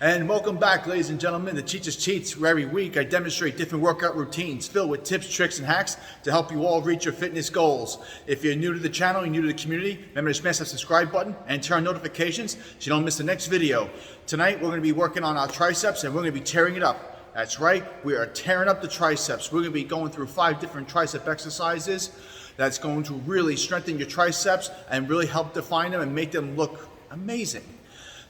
And welcome back, ladies and gentlemen, to Teachers Cheats, where every week I demonstrate different workout routines filled with tips, tricks, and hacks to help you all reach your fitness goals. If you're new to the channel, you're new to the community, remember to smash that subscribe button and turn on notifications so you don't miss the next video. Tonight, we're going to be working on our triceps and we're going to be tearing it up. That's right, we are tearing up the triceps. We're going to be going through 5 different tricep exercises that's going to really strengthen your triceps and really help define them and make them look amazing.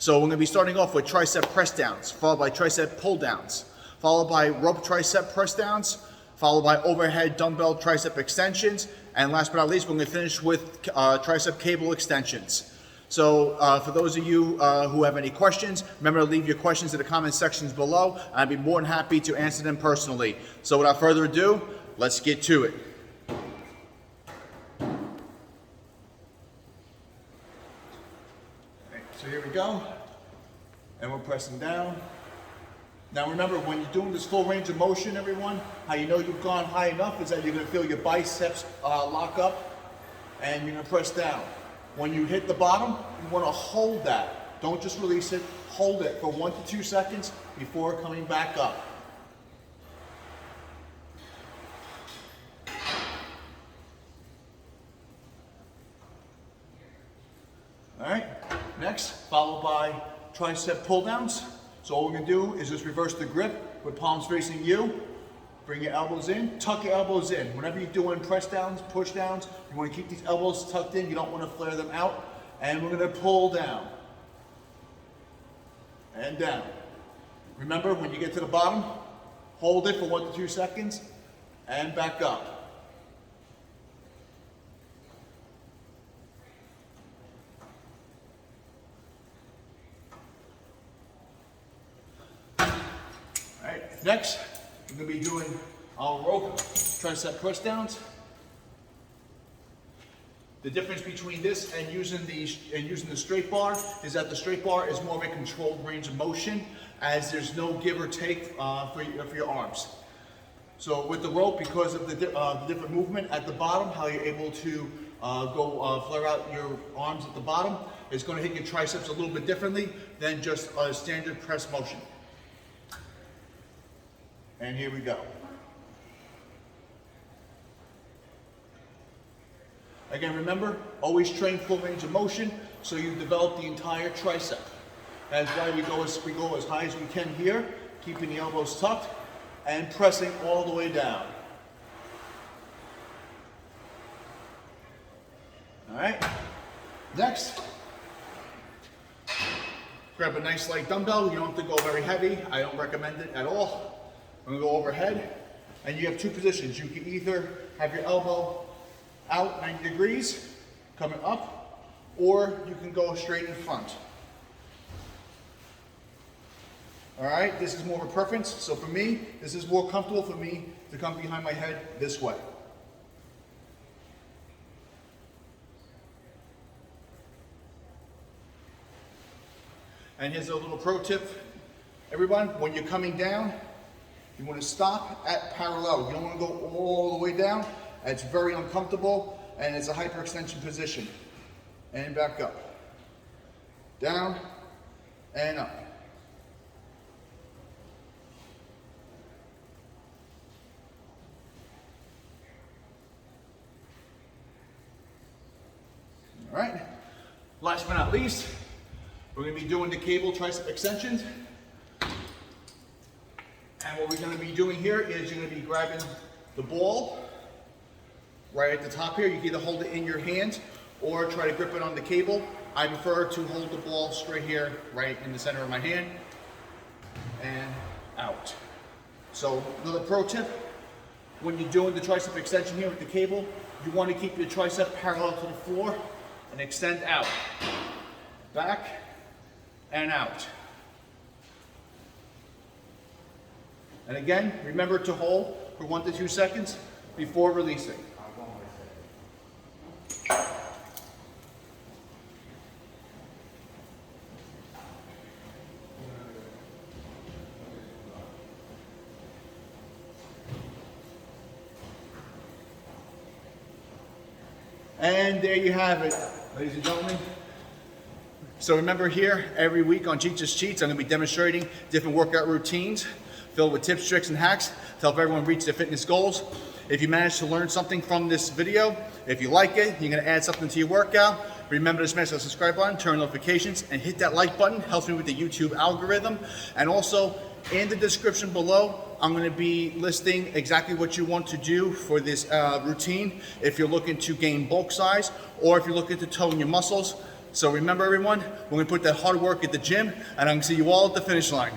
So we're going to be starting off with tricep press downs, followed by tricep pull downs, followed by rope tricep press downs, followed by overhead dumbbell tricep extensions, and last but not least, we're going to finish with tricep cable extensions. So for those of you who have any questions, remember to leave your questions in the comment sections below. I'd be more than happy to answer them personally. So without further ado, let's get to it. So here we go, and we're pressing down. Now remember, when you're doing this full range of motion, everyone, how you know you've gone high enough is that you're going to feel your biceps lock up, and you're going to press down. When you hit the bottom, you want to hold that. Don't just release it, hold it for 1 to 2 seconds before coming back up. All right. Next, followed by tricep pull downs. So all we're going to do is just reverse the grip with palms facing you. Bring your elbows in, tuck your elbows in. Whenever you're doing press downs, push downs, you want to keep these elbows tucked in. You don't want to flare them out. And we're going to pull down and down. Remember, when you get to the bottom, hold it for 1 to 2 seconds and back up. Next, we're going to be doing our rope tricep press downs. The difference between this and using the straight bar is that the straight bar is more of a controlled range of motion, as there's no give or take for your arms. So with the rope, because of the different movement at the bottom, how you're able to flare out your arms at the bottom, it's going to hit your triceps a little bit differently than just a standard press motion. And here we go. Again, remember, always train full range of motion so you develop the entire tricep. That's why we go as high as we can here, keeping the elbows tucked and pressing all the way down. All right. Next, grab a nice light dumbbell. You don't have to go very heavy. I don't recommend it at all. I'm going to go overhead, and you have 2 positions. You can either have your elbow out 90 degrees, coming up, or you can go straight in front. All right, this is more of a preference. So for me, this is more comfortable for me to come behind my head this way. And here's a little pro tip, everyone. When you're coming down, you want to stop at parallel. You don't want to go all the way down. It's very uncomfortable, and it's a hyperextension position. And back up. Down and up. All right. Last but not least, we're going to be doing the cable tricep extensions. And what we're going to be doing here is you're going to be grabbing the ball right at the top here. You can either hold it in your hand or try to grip it on the cable. I prefer to hold the ball straight here, right in the center of my hand, and out. So another pro tip, when you're doing the tricep extension here with the cable, you want to keep your tricep parallel to the floor and extend out, back and out. And again, remember to hold for 1 to 2 seconds before releasing. And there you have it, ladies and gentlemen. So remember here, every week on Cheats Cheats, I'm gonna be demonstrating different workout routines filled with tips, tricks, and hacks to help everyone reach their fitness goals. If you manage to learn something from this video, if you like it, you're gonna add something to your workout, remember to smash that subscribe button, turn notifications, and hit that like button. Helps me with the YouTube algorithm. And also, in the description below, I'm gonna be listing exactly what you want to do for this routine if you're looking to gain bulk size or if you're looking to tone your muscles. So remember everyone, we're gonna put that hard work at the gym, and I'm gonna see you all at the finish line.